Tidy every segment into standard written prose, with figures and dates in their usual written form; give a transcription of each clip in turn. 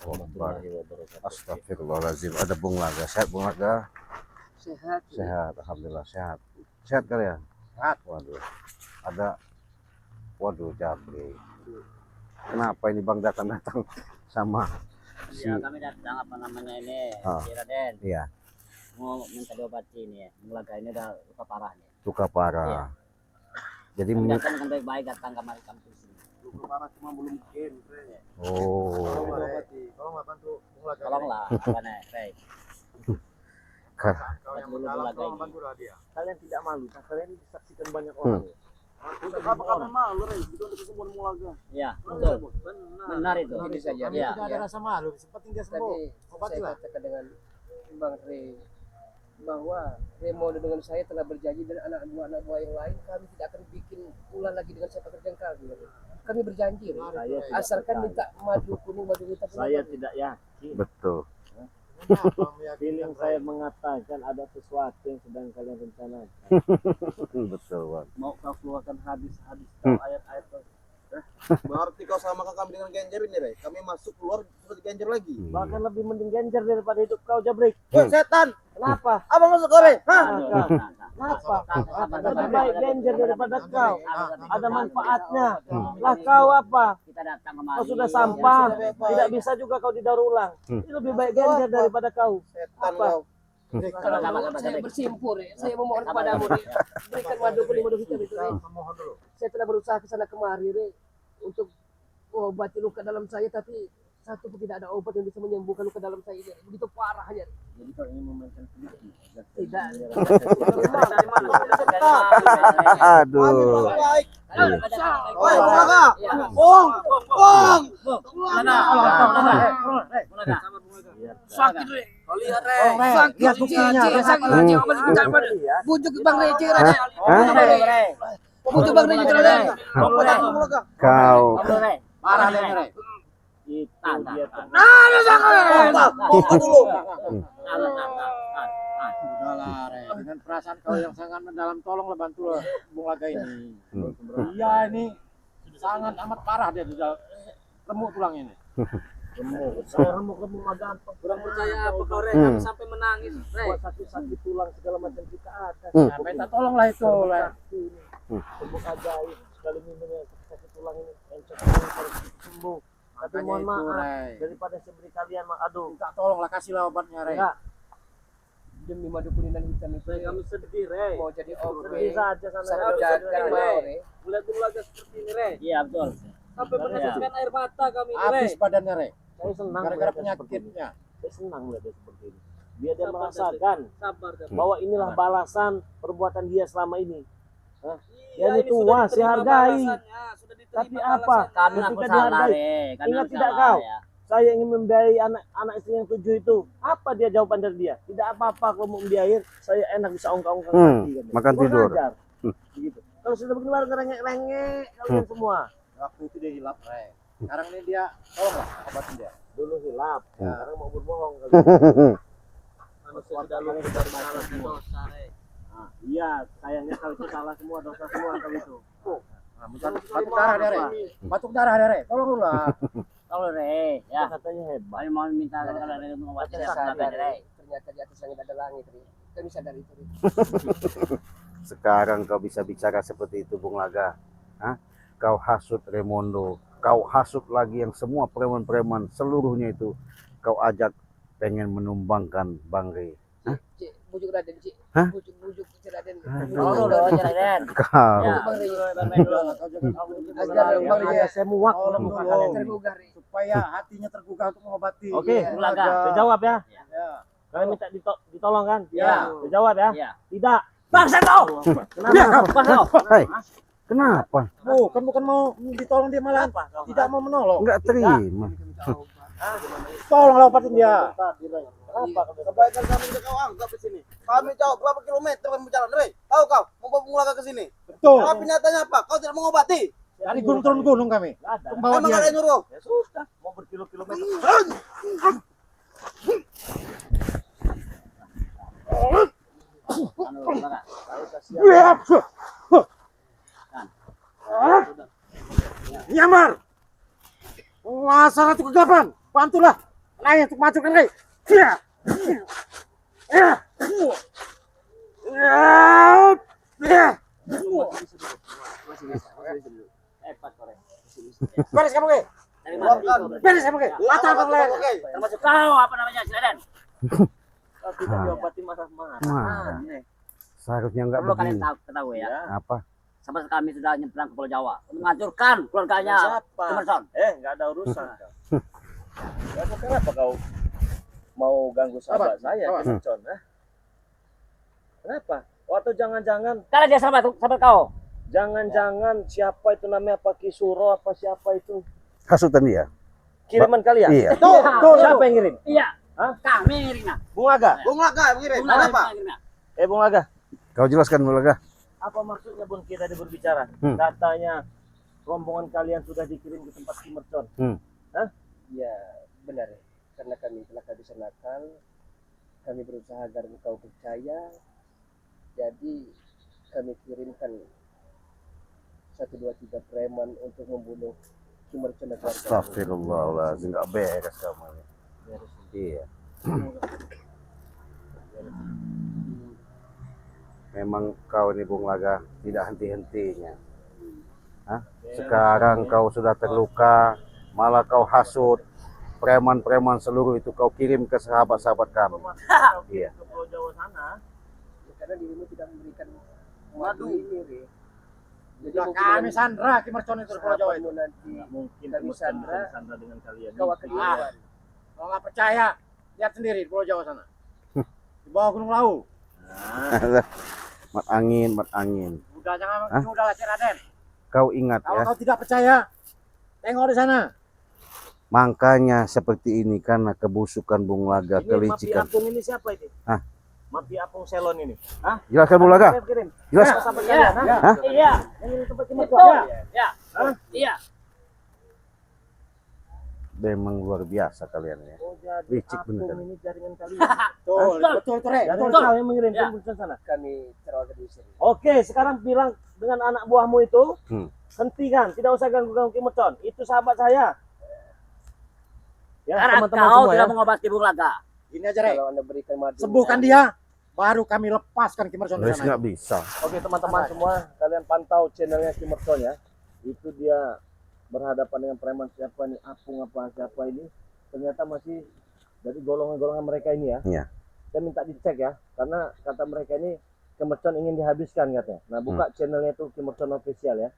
warahmatullahi wabarakatuh. Astagfirullahaladzim. Ada Bung Laga. Sehat Bung Laga? Sehat. Sehat, alhamdulillah sehat. Sehat kalian? Sehat. Waduh. Ada. Waduh, Jabri. Kenapa ini Bang datang-datang sama si... Ya, kami datang apa namanya ini, Raden. Iya. Mau minta diobati ini ya. Bung Laga ini udah luka parah nih. Luka parah. Iya. Jadi datang dengan baik-baik datang kemari kampus ini. Luka parah cuma belum mungkin. Oh. Tolonglah bantu Bung Laga. Tolonglah, apa nih, Rey. Kau yang mendalam, tolong bantulah dia. Kalian tidak malu, kalian disaksikan banyak orang. Untuk apa kalian malu, Rey? Itu untuk kesembuhan Bung Laga. Iya, betul. Benar itu. Ini saja. Iya. Tidak ada rasa malu, penting dia sembuh. Saya katakan dengan Bang Rey bahwa Remono dengan saya telah berjanji dan anak buah yang lain kami tidak akan bikin ulah lagi dengan sepak terjang kami berjanji Rey. Asalkan minta madu kuning madu hitam. Saya tidak yakin. Betul. Feeling saya mengatakan ada sesuatu yang sedang kalian rencanakan. Betul Bang. Mau kau keluarkan hadis-hadis ayat-ayat. Berarti kau samakan kami dengan Genjer ini, Rey. Kami masuk keluar seperti Genjer lagi. Bahkan lebih mending Genjer daripada hidup kau, Jabrik. Setan. Kenapa? Apa masuk kau, Rey? Kenapa? Lebih baik Genjer daripada kau. Ada manfaatnya. Lah kau apa? Kita datang kemari. Kau sudah sampah. Tidak bisa juga kau didaur ulang. Ini lebih baik Genjer daripada kau. Setan Apa? kau. Kalau saya bersimpur saya memohon kepadamu Rey. Berikan madu kuning madu hitam itu Rey. Saya telah berusaha ke sana kemari Rey untuk mengobati luka dalam saya, tapi satu pun tidak ada obat yang bisa menyembuhkan luka dalam saya ini. Begitu parahnya. Jadi kau ingin memainkan polisi? Tidak. Aduh. Woi, Bung Laga. Bung. Sakit Rey. Kau lihat, Rey. Sakit buktinya. Bujuk Bang Rey Rey. Bujuk Bang Rey Rey. Kau. Parah nih, Rey. Itu dia. Dulu. Udahlah, Rey. Dengan perasaan kau yang sangat mendalam, tolonglah bantulah Bung Laga ini. Iya, ini sangat amat parah dia sudah remuk tulang ini. Remuk-remuk mah gampang. Kurang percaya apa kau Rey? Kami sampai menangis Rey. Buat sakit-sakit tulang segala macam kita ada. Nah, minta tolonglah itu, Rey. Sembuh ajaib sekali minumnya sakit tulang ini encok sembuh. Tapi Makanya mohon itu, maaf Rey. daripada saya beri kalian aduh Minta tolonglah, kasihlah obatnya, Rey. enggak Demi madu kuning dan hitam itu kami sedih Rey. mau jadi Sedih saja sana. Saya jaga Rey. Melihat Bung Laga seperti ini Rey. Iya, betul. Sampai meneteskan air mata kami Habis badannya, Rey. Saya senang Gara-gara melihatnya seperti ini. penyakitnya. Saya senang melihatnya seperti ini. Biar dia merasakan sabar bahwa inilah balasan perbuatan dia selama ini. Iya, Yang tua saya hargai. Tapi Tapi apa? Kami ngaku Ketika salah, dihargai, Rey. Kami ingat ngaku tidak salah, kau? ya. Saya ingin membiayai anak istri yang 7 itu. Apa dia jawaban dari dia? Tidak apa-apa kalau mau membiayai, saya enak bisa ongkang-ongkang kaki. Makan Kurang tidur. ajar. Begitu. Kalau sudah begini baru ngerengek-rengek kalian semua. Waktu itu dia hilap, Rey. Sekarang ini dia tolonglah obatin dia. Dulu hilap, sekarang mau berbohong. manusia sudah luput dari masalah dosa Rey. Iya, sayangnya kalau itu salah semua, dosa semua kalau itu. Nah, batuk darah dia, Rey. Batuk darah dia, Rey. Tolonglah. Kalau Rey, ya. Katanya hebat. Kami mau minta kalau Rey mengobati Saya Bung Laga, sadar Rey. Rey. Ternyata di atas langit ada langit Rey. Kami sadar itu Rey. Sekarang kau bisa bicara seperti itu Bung Laga. Hah? Kau hasut Remondo. Kau hasut lagi yang semua preman-preman seluruhnya itu. Kau ajak pengen menumbangkan Bang Rey. Cik, bujuk Raden Cik. Hah? Bujuk Cik Raden. Tolong dulu aja, Raden. Kau. Ya. Bang Rey. Ajar Bang Rey. Saya muak Tolong oleh muka dulu. kalian. Tergugah Rey. supaya hatinya tergugah untuk mengobati. Oke, Bung Laga. Saya jawab ya. Ya. Kalian minta ditolong kan? Ya. Saya jawab ya. Iya. Tidak. Bangsa kau. Kenapa? Hei, kenapa? Bukan mau ditolong dia malah tidak mau menolong. Enggak terima. Tolonglah obatin dia. Kenapa? Kebaikan kami udah kau anggap di sini. Kami jauh berapa kilometer kami berjalan, Rey. Tahu kau mau bawa Bung Laga ke sini. Betul. Tapi nyatanya apa? Kau tidak mengobati. Dari gunung turun gunung kami. Nggak ada. Bawa Emang dia. ada yang nyuruh. Ya sudah, mau berkilo-kilometer. Anu, Bung Laga. Nyamar. Masalah itu kegelapan. Bantulah. Lain untuk maju kan, Rey. Ya. Ya. Ya. Hebat kau, Rey. Beres kamu, Rey. Dari mana kau? Beres kamu, Rey. Latar kamu, Rey. Termasuk kau, apa namanya, Siladen? Kalau tidak diobati marah-marah. Marah. Seharusnya nggak Perlu kalian begini. tahu ya. Apa? Sampai kami sudah nyebrang ke Pulau Jawa untuk menghancurkan keluarganya Siapa? Emerson. Nggak ada urusan. Kamu kenapa kau mau ganggu sahabat saya, Apa? Emerson? Kenapa? Atau jangan-jangan, Karena dia sahabat kau. jangan-jangan siapa itu namanya Pak Kisuro apa siapa itu? Hasutan dia. Kiriman kalian? Iya. Tuh, siapa yang ngirim? Iya. Hah? Kami Rina. Bung Aga. Bung Laga mengirim. Kenapa? Bung Aga. Kau jelaskan dulu, Laga. Apa maksudnya Bun kita tadi berbicara? Hmm. Katanya rombongan kalian sudah dikirim ke tempat Kimerson. Ya, benar. Karena kami telah kebiasaan, kami berusaha agar engkau percaya. Jadi kami kirimkan 1, 2, 3 preman untuk membunuh Kimerson dan keluarga. Astagfirullahaladzim, nggak beres kamu ini. Iya. Memang kau ini Bung Laga tidak henti-hentinya. Hah? Sekarang kau sudah terluka, malah kau hasut preman-preman seluruh itu kau kirim ke sahabat-sahabat kami. Iya. Ke Pulau Jawa sana. Karena dirimu tidak memberikan madu ini, Re. Jadi Sudah kami sandra Kimerson itu di Pulau Jawa itu. nanti Mungkin kami Kimerson sandra, bersandra dengan kalian. kau akan dilawan. Kalau nggak percaya, lihat sendiri di Pulau Jawa sana. Di bawah Gunung Lau. Mat angin, mat angin. Udah jangan, Hah? udah lah Raden. Kau ingat Kalau ya, kau tidak percaya, tengok di sana. makanya seperti ini karena kebusukan Bung Laga, Ini Mafia kelicikan. Apung ini siapa ini? Hah? Mafia Apung Selon ini. Hah? Jelaskan Bung Laga. Kirim. Jelas. Sampai Iya. kalian, hah? Hah? Iya. Yang ini tempat Itu. Kimerson. Ya. Iya. Memang luar biasa kalian ya. Oh, jadi Licik Apung bener. ini jaringan kalian. Betul, Betul. betul, betul, Rey. Jaringan Betul. kau yang mengirim Ya. ke sana. Kami terorganisir. Oke, sekarang bilang dengan anak buahmu itu, hentikan, tidak usah ganggu-ganggu Kimerson. Itu sahabat saya. Ya, Karena teman-teman kau semua ya. tidak mengobati Bung Laga. Gini aja, Rey. Kalau Anda berikan madu, Sembuhkan dia, baru kami lepaskan Kimerson di Terus sana. nggak bisa. Oke, teman-teman semua, kalian pantau channelnya Kimerson ya. Itu dia berhadapan dengan preman siapa nih, Apung apa siapa ini. Ternyata masih dari golongan-golongan mereka ini ya. Iya. Saya minta dicek ya, karena kata mereka ini Kimerson ingin dihabiskan katanya. Nah, buka channelnya itu Kimerson Official ya.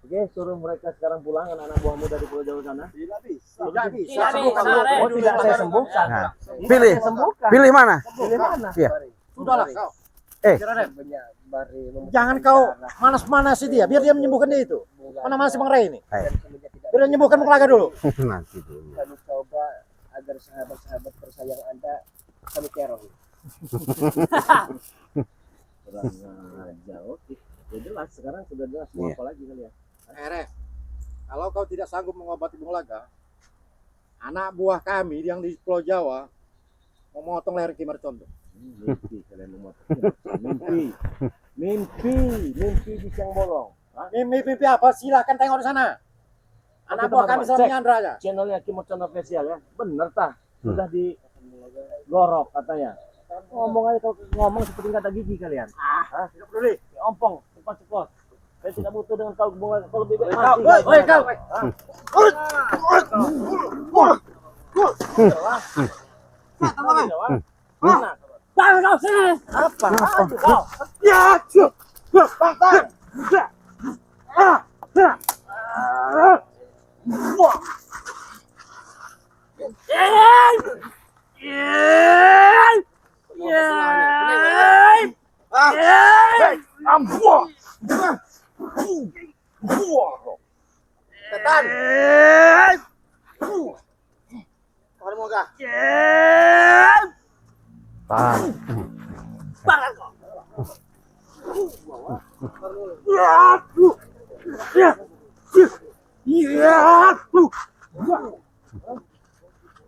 Oke, suruh mereka sekarang pulang anak-anak buahmu dari Pulau Jawa sana. Tidak bisa. Tidak bisa. Tidak Sembuhkan bisa, dulu. Rey. Oh, tidak saya sembuhkan. Nah, Tidak pilih. saya sembuhkan. Pilih mana? Pilih mana? Iya. Sudahlah kau. Eh. Raden. banyak bari Jangan kau manas-manasi dia, biar dia menyembuhkan dia itu. Mana masih Bang Rey ini? dan semenjak tidak Biar dia menyembuhkan Bung Laga dulu. Nanti dulu. kami coba agar sahabat-sahabat tersayang Anda kami teror. Kurang aja. Oke. Ya jelas, sekarang sudah jelas mau Iya. apa lagi kalian. Re, kalau kau tidak sanggup mengobati Bung Laga, anak buah kami yang di Pulau Jawa memotong leher Kimerson tuh. Mimpi kalian memotong. Mimpi di siang bolong. Hah? Mimpi apa? Silakan tengok di sana. Anak buah kami teman-teman, sama cek. Nyandra aja. Channelnya Kimerson Official ya. Bener tah? Sudah di gorok katanya. Ngomong aja kalau ngomong seperti kata gigi kalian. Hah? Tidak peduli. Ompong, cepat-cepat. Saya tidak butuh dengan kau hubungan kalau lebih baik mati. Woi, kau. Mana? Bang, kau sini. Apa? Aduh, kau. Setan. Kau mau kah? Tahan.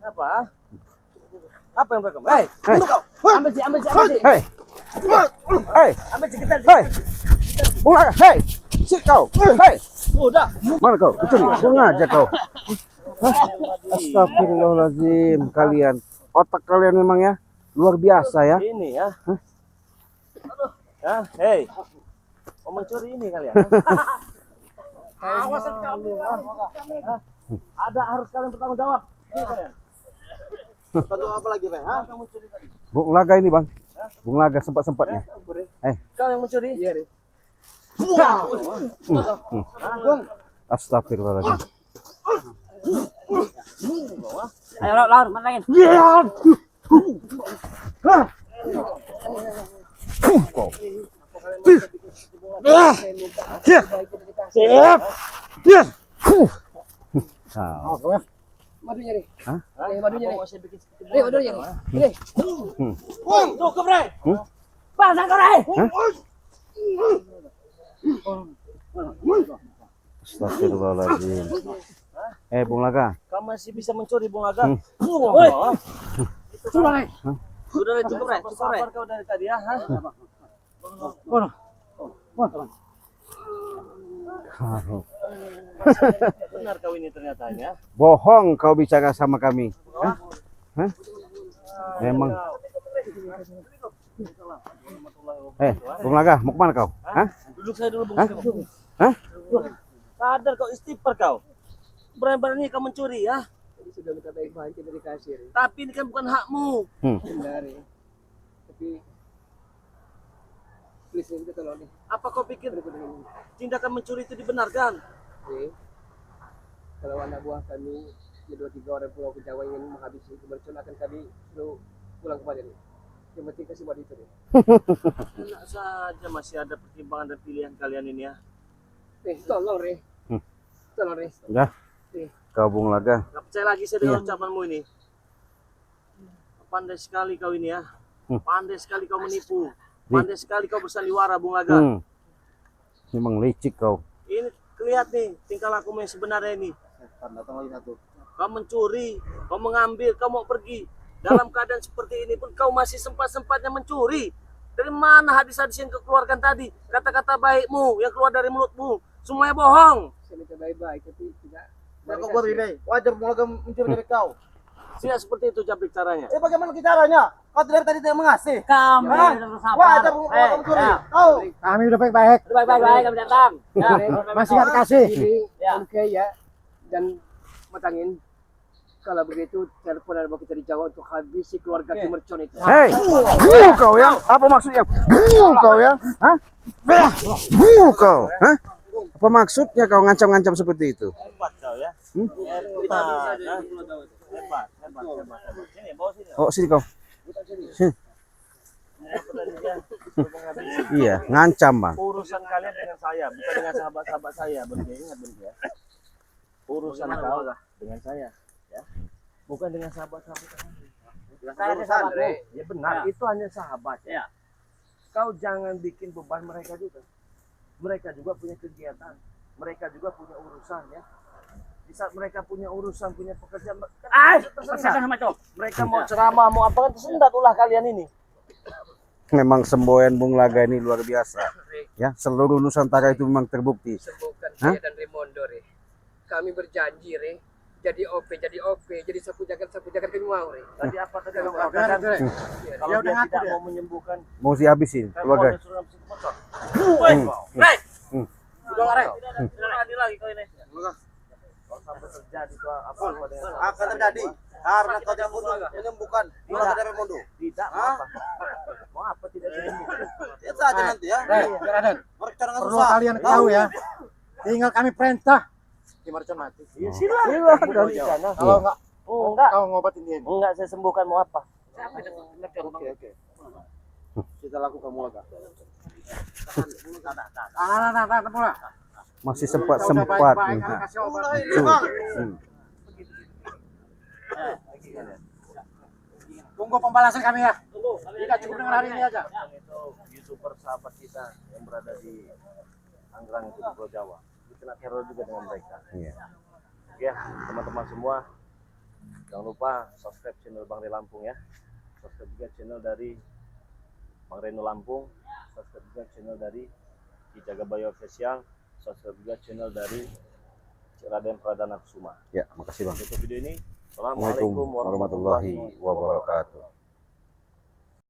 Apa? Apa yang berkembang? Hei, tunggu kau. Ambil sih. Hei. Hei. Ambil sih kita. Hei. Bung Laga. Hei. Sit kau. Hei. Sudah. Mana kau? Kecil. Sengaja kau. Astagfirullahaladzim, kalian. Otak kalian memang ya luar biasa ya. Ini ya. Ya, hei. Mau mencuri ini kalian. Awas kamu. Ada harus kalian bertanggung jawab. Ini kalian. Satu apa lagi, Bang? Hah? Kamu mencuri tadi. Bung Laga ini bang. Bung Laga sempat-sempatnya. Kau yang mencuri? Iya, Ri. Astagfirullahaladzim. Ayo Lor, main. Nah, Madunya nih. Hah? Madunya nih. Madunya nih. Nih. Cukup, Re. Pasang kau nih. Astagfirullahaladzim. Bung Laga. Kau masih bisa mencuri, Bung Aga. Woi. Sudah, Re, cukup, Re. Sabar kau dari tadi ya, ha? Benar kau ini ternyata ya. Bohong kau bicara sama kami. Hah? Hah? Memang. Bung Laga, mau kemana kau? Hah? Duduk saya dulu, Bung. Hah? Hah? Sadar kau istighfar kau. Berani-berani kau mencuri ya. Ini sudah minta baik-baik dari kasir. Tapi ini kan bukan hakmu. Benar ya. Tapi please kita tolong nih. Apa kau pikir tindakan mencuri itu dibenarkan? Oke. Kalau anak buah kami ya 2-3 orang pulau ke Jawa ingin menghabisi kemercuan akan kami suruh pulang kembali nih. Yang penting kasih buat itu nih. Enak saja masih ada pertimbangan dan pilihan kalian ini ya. Tolong Re. Tolong Re. Udah. Kau Bung Laga. Gak percaya lagi saya dengan ucapanmu ini. Pandai sekali kau ini ya. Pandai sekali kau menipu. Pandai sekali kau bersandiwara, Bung Laga. Memang licik kau. Ini lihat nih tingkah lakumu yang sebenarnya ini. Datang lagi satu. Kau mencuri, kau mengambil, kau mau pergi. Dalam keadaan seperti ini pun kau masih sempat-sempatnya mencuri. Dari mana hadis-hadis yang kau keluarkan tadi? Kata-kata baikmu yang keluar dari mulutmu. Semuanya bohong. Saya minta baik-baik tapi tidak. Dan kau beri, wajar mulai mencuri dari kau. Tidak seperti itu Jabrik caranya. Bagaimana caranya? Kau dari tadi tidak mengasih. Kamu Hah? udah sabar. Wajar mulai mencuri. Kau. Kami udah baik-baik. Baik-baik kami datang. Ya. Masih nggak dikasih. Ini Ya. oke ya. Dan matangin. Kalau begitu telepon dan bawa kita di Jawa untuk habisi keluarga Timercon itu. Hei, kau ya? Apa maksudnya? Kau ya? Hah? Kau? Hah? Apa maksudnya kau ngancam-ngancam seperti itu? Hebat kau ya. Hebat. Hebat. Sini, bawa sini. Oh, sini kau. Sini. Apa tadi dia? Iya, ngancam bang. Urusan kalian dengan saya, bukan dengan sahabat-sahabat saya. Benar, ingat benar ya. Urusan kau dengan saya, ya. Bukan dengan sahabat-sahabat kalian. Saya ada sahabatmu. Ya benar, itu hanya sahabat ya. Kau jangan bikin beban mereka juga. Mereka juga punya kegiatan, mereka juga punya urusan ya. Di saat mereka punya urusan, punya pekerjaan, mereka mau ceramah, mau apa kan tersendat ulah kalian ini. Memang semboyan Bung Laga ini luar biasa. Ya, seluruh Nusantara itu memang terbukti. Sembuhkan saya dan Rimondo Re. Kami berjanji Re. Jadi OP, jadi sapu jagat kami mau Re. Tadi apa tadi yang kau katakan? Kalau dia tidak mau menyembuhkan, Mau dihabisin keluarga. Udah Re. Tidak adil lagi kau ini. Kalau sampai terjadi itu apa dengan Akan terjadi. Karena kau tidak menyembuhkan keluarga dari Mondo. tidak mau apa? Mau apa tidak disembuhkan? Lihat saja nanti ya. Raden, Mereka dengan perlu susah. kalian tahu ya. Tinggal kami perintah. Timercon mati. Iya silakan. Kalau enggak, Enggak, kau ngobatin dia. enggak saya sembuhkan mau apa? Oke. Kita lakukan mulai. Mulai. Masih sempat-sempat. Kasih obat. Mulai ini bang. Tunggu pembalasan kami ya. Tidak cukup dengan hari ini aja. Itu YouTuber sahabat kita yang berada di Tangerang itu di Pulau Jawa. Kena teror juga dengan mereka. Iya. Ya, teman-teman semua, jangan lupa subscribe channel Bang Re Lampung ya. Subscribe juga channel dari Bang Reno Lampung. Subscribe juga channel dari Ki Jagabaya Official. Subscribe juga channel dari Raden Pradana Kusuma. Ya, makasih Bang. Untuk video ini, Assalamualaikum warahmatullahi wabarakatuh.